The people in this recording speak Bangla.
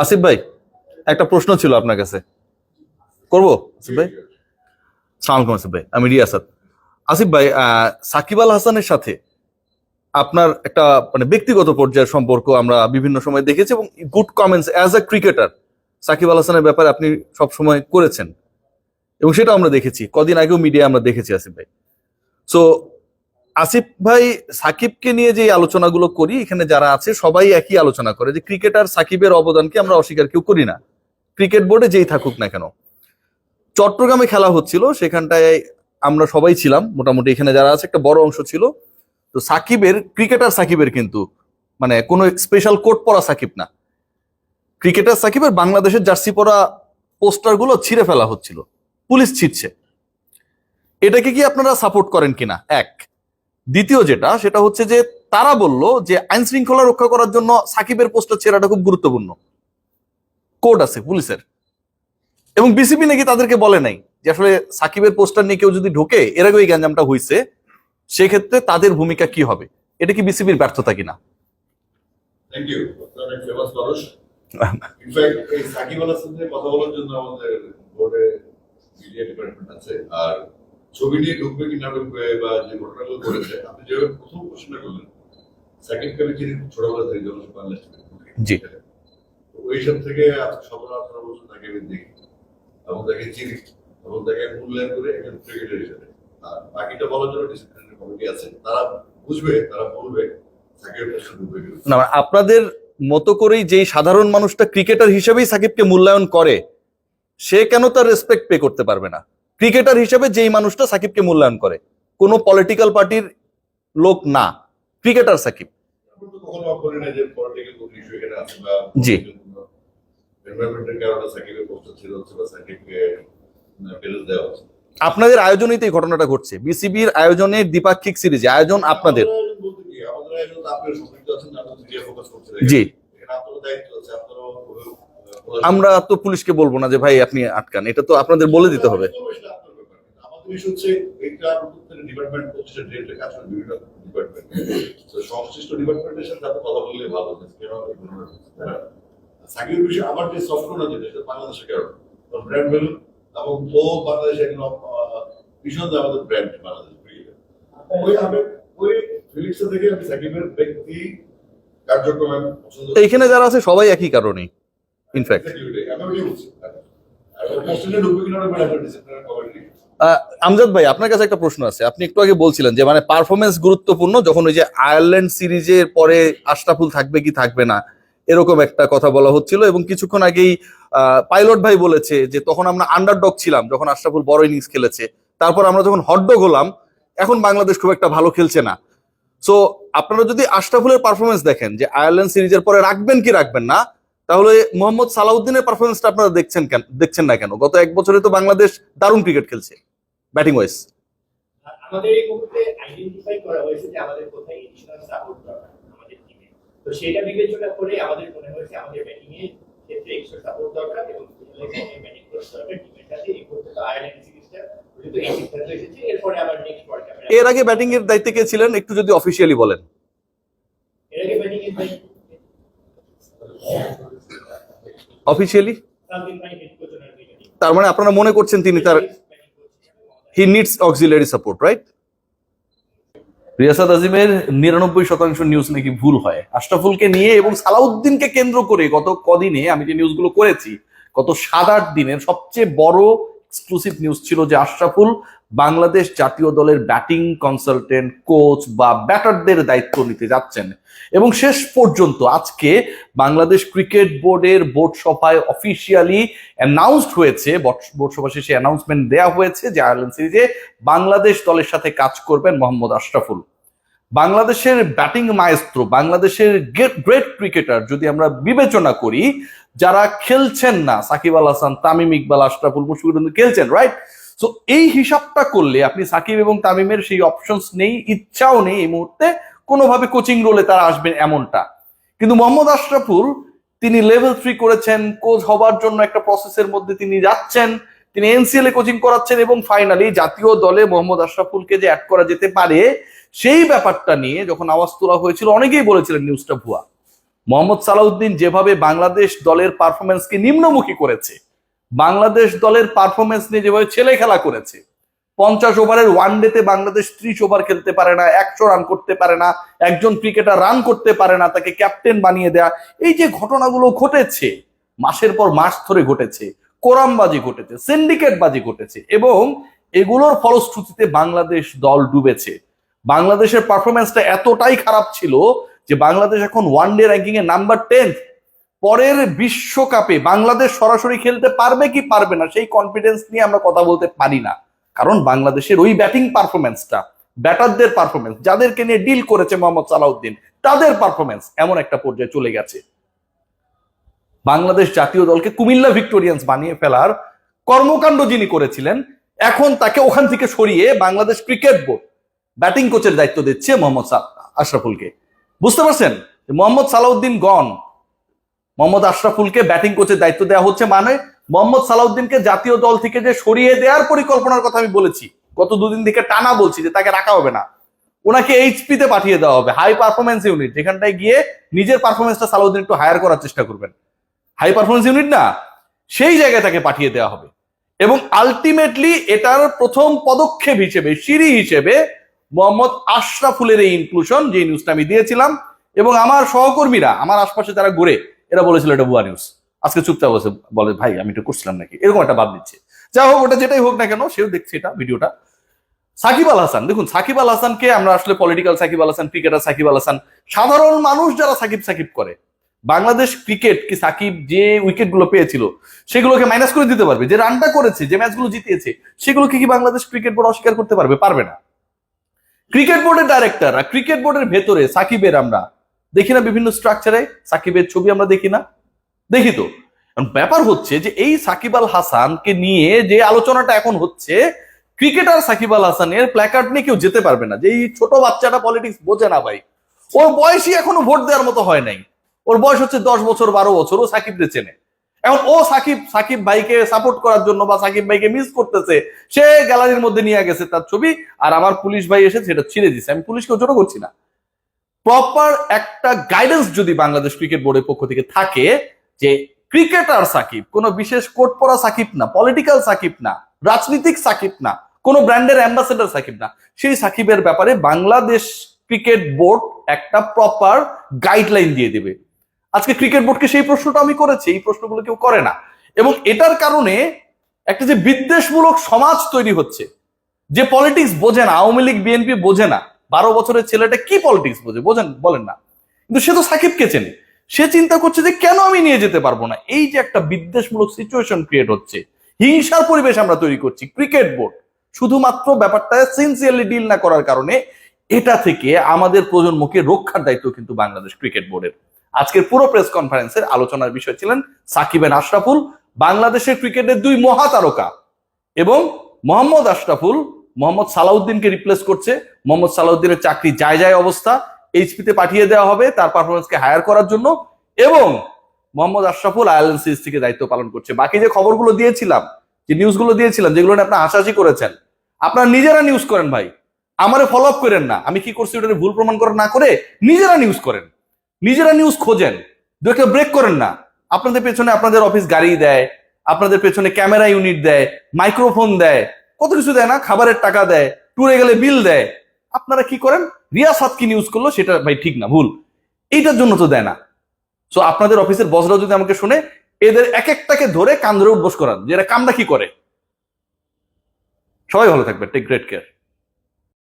আসিফ ভাই, একটা প্রশ্ন ছিল আপনার কাছে, করবো? আসিফ ভাই, সালাম আলাইকুম। আসিফ ভাই, আমি রিয়াসাত। আসিফ ভাই, সাকিব আল হাসানের সাথে আপনার একটা মানে ব্যক্তিগত পর্যায়ের সম্পর্ক আমরা বিভিন্ন সময় দেখেছি, এবং good comments as a cricketer Shakib Al হাসানের ব্যাপারে আপনি সব সময় করেছেন, এবং সেটা আমরা দেখেছি, কদিন আগেও মিডিয়া আমরা দেখেছি। আসিফ ভাই, সো আসিফ ভাই, সাকিবকে নিয়ে যে আলোচনাগুলো করি, এখানে যারা আছে সবাই একই আলোচনা করে যে ক্রিকেটার সাকিবের অবদানকে আমরা অস্বীকার কেউ করি না, ক্রিকেট বোর্ডে যেই থাকুক না কেন। চট্টগ্রামে খেলা হচ্ছিল, সেখানটায় আমরা সবাই ছিলাম মোটামুটি, এখানে যারা আছে একটা বড় অংশ ছিল। তো সাকিবের, ক্রিকেটার সাকিবের কিন্তু মানে কোনো স্পেশাল কোট পরা সাকিব না, ক্রিকেটার সাকিবের বাংলাদেশের জার্সি পরা পোস্টার গুলো ছিঁড়ে ফেলা হচ্ছিল, পুলিশ ছিঁড়ছে। এটাকে কি আপনারা সাপোর্ট করেন কিনা? এক। দ্বিতীয় যেটা, সেটা হচ্ছে যে তারা বলল যে আইন শৃঙ্খলা রক্ষা করার জন্য সাকিবের পোস্টার ছেড়াটা খুব গুরুত্বপূর্ণ, কোড আছে পুলিশের, এবং বিসিবি নাকি তাদেরকে বলে নাই যে আসলে সাকিবের পোস্টার নিয়ে কেউ যদি ঢোকে, এর আগে ওই গ্যাঞ্জামটা হয়েছে, সেক্ষেত্রে তাদের ভূমিকা কি হবে? এটা কি বিসিবির ব্যর্থতা কিনা? Thank you. অনেক ফেমাস মানুষ। ইনফ্যাক্ট এই সাকিব আল হাসানের কথা বলার জন্য আমাদের বোর্ডে মিডিয়া ডিপার্টমেন্ট আছে। আর ছবি নিয়ে ঢুকবে কি না ঢুকবে বা যে ঘটনাগুলো করেছে, আপনি যে প্রথম প্রশ্ন করলেন, সাকিব খান চিনি ছোটবেলা থেকে বাংলাদেশ জি, ওই সব থেকে 17-18 বছর তাকে আমি দেখি এবং তাকে চিনি এবং তাকে মূল্যায়ন করে একজন ক্রিকেটার হিসেবে। আর বাকিটা বলার জন্য ডিসিপ্লিনারি কমিটি আছে, তারা বুঝবে, তারা বলবে সাকিবের প্রশ্ন ঢুকবে কিনা। না আপনাদের মতো করেই যেই সাধারণ মানুষটা ক্রিকেটার হিসেবেই সাকিবকে মূল্যায়ন করে, সে কেন তার রেসপেক্ট পে করতে পারবে না? ক্রিকেটার হিসেবে যেই মানুষটা সাকিবকে মূল্যায়ন করে, কোনো পলিটিক্যাল পার্টির লোক না, ক্রিকেটার সাকিব। কখনো বলি না যে পলিটিক্যাল কোনো ইস্যু এখানে আছে বা জি, এনভায়রনমেন্টের কারণে সাকিবের পোস্টার ছিল বা সাকিবকে ফেরত দেওয়া হচ্ছে। আপনাদের আয়োজনেই তো এই ঘটনাটা ঘটছে, বিসিবির আয়োজনে দ্বিপাক্ষিক সিরিজে আয়োজন আপনাদের। বলতে কি আমাদের একজন আপনার সম্পৃক্ত আছেন, আপনার মিডিয়া ফোকাস করছে, জি, এখানে আপনার দায়িত্ব আছে, আপনারও আমরা তো পুলিশকে বলবো না যে ভাই আপনি আটকান, এটা তো আপনাদের বলে দিতে হবে। আমাদের ইস্যু হচ্ছে এইটা প্রত্যেকটা ডিপার্টমেন্ট প্রতিষ্ঠান ডিরেক্টর কাজ করে, বিভিন্ন ডিপার্টমেন্ট, তো সংশ্লিষ্ট ডিপার্টমেন্টের সাথে আপনি কথা বললে ভালো হবে। সাকিবের বিষয়ে আমার যে সফটওয়্যার যেটা, সেটা বাংলাদেশের কারণে ব্র্যান্ড ভ্যালু, এবং ও বাংলাদেশে একদম ভীষণ আমাদের ব্র্যান্ড বাংলাদেশ ক্রিকেটের। ওই আমি ওই ফিলিংসটা থেকে আমি সাকিবের ব্যক্তি কার্যক্রম পছন্দ। এইখানে যারা আছে সবাই একই কারণে, ইনফ্যাক্ট। আমি ওইটাই বলছি। আর পোস্টারে ঢুকবে কিনা ওটা একটা ডিসিপ্লিনারি কমিটি। আমজাদ ভাই, আপনার কাছে একটা প্রশ্ন আছে। আপনি একটু আগে বলছিলেন যে মানে পারফরমেন্স গুরুত্বপূর্ণ, যখন ওই যে আয়ারল্যান্ড সিরিজের পরে আশরাফুল থাকবে কি থাকবে না এরকম একটা কথা বলা হচ্ছিল, এবং কিছুক্ষণ আগেই পাইলট ভাই বলেছে যে তখন আমরা আন্ডারডগ ছিলাম যখন আশরাফুল বড় ইনিংস খেলেছে, তারপর আমরা যখন হটডগ হলাম, এখন বাংলাদেশ খুব একটা ভালো খেলছে না। সো আপনারা যদি আশরাফুলের পারফরমেন্স দেখেন যে আয়ারল্যান্ড সিরিজের পরে রাখবেন কি রাখবেন না, তাহলে মোহাম্মদ সালাউদ্দিনের পারফরমেন্সটা আপনারা দেখছেন না কেন? গত এক বছরে তো বাংলাদেশ দারুণ ক্রিকেট খেলছে ব্যাটিং ওয়াইজ। আমাদের এই মুহূর্তে আইডেন্টিফাই করা হয়েছে যে আমাদের কোথায় এডিশনাল সাপোর্ট দরকার আমাদের টিমে, তো সেটা বিবেচনা করে আমাদের মনে হয়েছে আমাদের ব্যাটিং এর ক্ষেত্রে এক্সট্রা সাপোর্ট দরকার এবং ব্যাটিং করতে হবে টিমের সাথে। এই করতে তো আয়ারল্যান্ড সিরিজটা যেহেতু এই সিদ্ধান্ত এসেছে, এরপরে আবার নেক্সট ওয়ার্ল্ড কাপে। এর আগে ব্যাটিং এর দায়িত্বে কে ছিলেন একটু যদি অফিসিয়ালি বলেন? এর আগে ব্যাটিং এর দায়িত্ব officially something like head coach ওনার ব্যাটিং। তার মানে আপনারা মনে করছেন তিনি তার he needs auxiliary support, right? Riasat আজিমের 99% নিউজ নাকি ভুল হয় আশরাফুলকে নিয়ে, এবং সালাউদ্দিনকে কেন্দ্র করে গত কদিনে আমি যে নিউজগুলো করেছি, গত 7-8 দিনের সবচেয়ে বড় এক্সক্লুসিভ নিউজ ছিল যে আশরাফুল বাংলাদেশ জাতীয় দলের ব্যাটিং কনসালটেন্ট, কোচ বা ব্যাটারদের দায়িত্ব নিতে যাচ্ছেন। এবং শেষ পর্যন্ত আজকে বাংলাদেশ ক্রিকেট বোর্ডের বোর্ড সভায় অফিসিয়ালি অ্যানাউন্সড হয়েছে, বোর্ড সভা শেষে অ্যানাউন্সমেন্ট দেওয়া হয়েছে যে আয়ারল্যান্ড সিরিজে বাংলাদেশ দলের সাথে কাজ করবেন মোহাম্মদ আশরাফুল। বাংলাদেশের ব্যাটিং মায়েস্ত্রো, বাংলাদেশের গ্রেট ক্রিকেটার যদি আমরা বিবেচনা করি, যারা খেলছেন না, সাকিব আল হাসান, তামিম ইকবাল, আশরাফুল, মুশফিকুর খেলছেন, রাইট? সো এই হিসাবটা করলে আপনি সাকিব এবং তামিমের সেই অপশনস নেই, ইচ্ছাও নেই এই মুহূর্তে কোনোভাবে কোচিং রোলে তারা আসবেন এমনটা। কিন্তু মোহাম্মদ আশরাফুল তিনি লেভেল 3 করেছেন, কোচ হবার জন্য একটা প্রসেসের মধ্যে তিনি যাচ্ছেন, তিনি এনসিএল এ কোচিং করাচ্ছেন, এবং ফাইনালি জাতীয় দলে মোহাম্মদ আশরাফুলকে যে অ্যাড করা যেতে পারে সেই ব্যাপারটা নিয়ে যখন আওয়াজ তোলা হয়েছিল, অনেকেই বলেছিলেন নিউজটা ভুয়া। মোহাম্মদ সালাউদ্দিন যেভাবে বাংলাদেশ দলের পারফরমেন্সকে নিম্নমুখী করেছে, বাংলাদেশ দলের পারফরমেন্স নিয়ে যেভাবে ছেলে খেলা করেছে, 50 ওভারের ওয়ানডেতে বাংলাদেশ 30 ওভার খেলতে পারে না, 100 রান করতে পারে না, একজন ক্রিকেটার রান করতে পারে না, তাকে ক্যাপ্টেন বানিয়ে দেয়া, এই যে ঘটনাগুলো ঘটেছে মাসের পর মাস ধরে ঘটেছে, কোরামবাজি ঘটেছে, সিন্ডিকেটবাজি ঘটেছে, এবং এগুলোর ফলশ্রুতিতে বাংলাদেশ দল ডুবেছে। বাংলাদেশের পারফরমেন্সটা এতটাই খারাপ ছিল যে বাংলাদেশ এখন ওয়ানডে র্যাঙ্কিং এ নাম্বার 10। পরের বিশ্বকাপে বাংলাদেশ সরাসরি খেলতে পারবে কি পারবে না সেই কনফিডেন্স নিয়ে আমরা কথা বলতে পারি না, কারণ বাংলাদেশের ওই ব্যাটিং পারফরমেন্সটা, ব্যাটারদের পারফরমেন্স, যাদেরকে নিয়ে ডিল করেছে মোহাম্মদ সালাউদ্দিন, তাদের পারফরমেন্স এমন একটা পর্যায়ে চলে গেছে, বাংলাদেশ জাতীয় দলকে কুমিল্লা ভিক্টোরিয়ান্স বানিয়ে ফেলার কর্মকাণ্ড যিনি করেছিলেন, এখন তাকে ওখান থেকে সরিয়ে বাংলাদেশ ক্রিকেট বোর্ড ব্যাটিং কোচের দায়িত্ব দিচ্ছে মোহাম্মদ আশরাফুলকে। বুঝতে পারছেন, মোহাম্মদ সালাউদ্দিন গন, মোহাম্মদ আশরাফুলকে ব্যাটিং কোচের দায়িত্ব দেওয়া হচ্ছে, মানে মোহাম্মদ সালাউদ্দিনকে জাতীয় দল থেকে যে সরিয়ে দেওয়ার পরিকল্পনার কথা আমি বলেছি, গত দুদিন থেকে টানা বলছি যে তাকে রাখা হবে না, ওনাকে এইচপি তে পাঠিয়ে দেওয়া হবে, হাই পারফরমেন্স ইউনিট, যেখানটায় গিয়ে নিজের পারফরমেন্সটা সালাউদ্দিন একটু হায়ার করার চেষ্টা করবেন, হাই পারফরমেন্স ইউনিট না, সেই জায়গায় তাকে পাঠিয়ে দেওয়া হবে। এবং আলটিমেটলি এটার প্রথম পদক্ষেপ হিসেবে, সিঁড়ি হিসেবে মোহাম্মদ আশরাফুলের এই ইনক্লুশন, যে নিউজটা আমি দিয়েছিলাম, এবং আমার সহকর্মীরা, আমার আশপাশে যারা ঘুরে, এরা বলেছিল এটা ভুয়া নিউজ, আজকে চুপচাপ বসে বলে ভাই আমি একটু করছিলাম নাকি, এরকম একটা ভাব দিচ্ছে। যা হোক, ওটা যেটাই হোক না কেন, সেও দেখছে এটা ভিডিওটা। সাকিব আল হাসান, দেখুন সাকিব আল হাসানকে আমরা আসলে পলিটিক্যাল সাকিব আল হাসান, ক্রিকেটার সাকিব আল হাসান, সাধারণ মানুষ যারা সাকিব সাকিব করে, বাংলাদেশ ক্রিকেট কি সাকিব যে উইকেট গুলো পেয়েছিল সেগুলোকে মাইনাস করে দিতে পারবে? যে রানটা করেছে, যে ম্যাচগুলো জিতিয়েছে, সেগুলোকে কি বাংলাদেশ ক্রিকেট বোর্ড অস্বীকার করতে পারবে? পারবে না। ক্রিকেট বোর্ডের ডাইরেক্টর আর ক্রিকেট বোর্ডের ভেতরে সাকিবের আমরা দেখি না বিভিন্ন স্ট্রাকচারে, সাকিবের ছবি আমরা দেখি না? দেখি তো। ব্যাপার হচ্ছে যে এই সাকিব আল হাসানকে নিয়ে যে আলোচনাটা এখন হচ্ছে, ক্রিকেটার সাকিব আল হাসানের প্ল্যাকার্ড নিয়ে কেউ যেতে পারবে না, যে এই ছোট বাচ্চাটা পলিটিক্স বোঝে না ভাই, ওর বয়সই এখনো ভোট দেওয়ার মতো হয় নাই, ওর বয়স হচ্ছে 10 বছর 12 বছর, ও সাকিবকে চেনে। এখন ও সাকিব ভাইকে সাপোর্ট করার জন্য বা সাকিব ভাইকে মিস করতেছে, সে গ্যালারির মধ্যে নিয়ে গেছে তার ছবি, আর আমার পুলিশ ভাই এসে সেটা ছিঁড়ে দিচ্ছে। আমি পুলিশকেও ছোট করছি না, প্রপার একটা গাইডেন্স যদি বাংলাদেশ ক্রিকেট বোর্ডের পক্ষ থেকে থাকে যে ক্রিকেটার সাকিব কোনো বিশেষ কোট পরা সাকিব না, পলিটিক্যাল সাকিব না, রাজনীতিক সাকিব না, কোনো ব্র্যান্ডের অ্যাম্বাসেডর সাকিব না, সেই সাকিবের ব্যাপারে বাংলাদেশ ক্রিকেট বোর্ড একটা প্রপার গাইডলাইন দিয়ে দেবে। আজকে ক্রিকেট বোর্ডকে সেই প্রশ্নটা আমি করেছি, এই প্রশ্নগুলো কেউ করে না, এবং এটার কারণে একটা যে বিদ্বেষমূলক সমাজ তৈরি হচ্ছে, যে পলিটিক্স বোঝে না, আওয়ামী লীগ বিএনপি বোঝে না, 12 বছরের ছেলেটা কি পলিটিক্স বোঝে, বোঝেন বলেন না, কিন্তু সে তো সাকিবকে চেনে, সে চিন্তা করছে যে কেন আমি নিয়ে যেতে পারবো না। এই যে একটা বিদ্বেষমূলক সিচুয়েশন ক্রিয়েট হচ্ছে, হিংসার পরিবেশ আমরা তৈরি করছি, ক্রিকেট বোর্ড শুধুমাত্র ব্যাপারটা সিনসিয়ারলি ডিল না করার কারণে, এটা থেকে আমাদের প্রজন্মকে রক্ষার দায়িত্ব কিন্তু বাংলাদেশ ক্রিকেট বোর্ডের। আজকের পুরো প্রেস কনফারেন্সের আলোচনার বিষয় ছিলেন সাকিব এন্ড আশরাফুল, বাংলাদেশের ক্রিকেটের দুই মহাতারকা, এবং মোহাম্মদ আশরাফুল মোহাম্মদ সালাউদ্দিনকে রিপ্লেস করছে। মোহাম্মদ সালাউদ্দিনের চাকরি যায় যায় অবস্থা, এইচপি তে পাঠিয়ে দেওয়া হবে তার পারফরমেন্সকে হায়ার করার জন্য, এবং মোহাম্মদ আশরাফুল আইএলএনসিএস থেকে দায়িত্ব পালন করছে। বাকি যে খবরগুলো দিয়েছিলাম, যে নিউজগুলো দিয়েছিলাম, যেগুলো নিয়ে আপনারা হাসাহাসি করেছেন, আপনারা নিজেরা নিউজ করেন ভাই, আমারে ফলো আপ করেন না, আমি কি করছি ওটা ভুল প্রমাণ করা না করে নিজেরা নিউজ করেন, নিজেরা নিউজ খোঁজেন, দু একটা ব্রেক করেন না। আপনাদের পেছনে আপনাদের অফিস গাড়ি দেয়, আপনাদের পেছনে ক্যামেরা ইউনিট দেয়, মাইক্রোফোন দেয়, কত কিছু দেয় না, খাবারের টাকা দেয়, ট্যুরে গেলে বিল দেয়। আপনারা কি করেন? রিয়াসাত কি নিউজ করলো সেটা ভাই ঠিক না, ভুল, এইটার জন্য তো দেয় না। সো আপনাদের অফিসের বসরাও যদি আমাকে শুনে, এদের এক একটাকে ধরে কান ধরে উঠবোস করান যে এরা কামটা কি করে। সবাই ভালো থাকবে, টেক গ্রেট কেয়ার।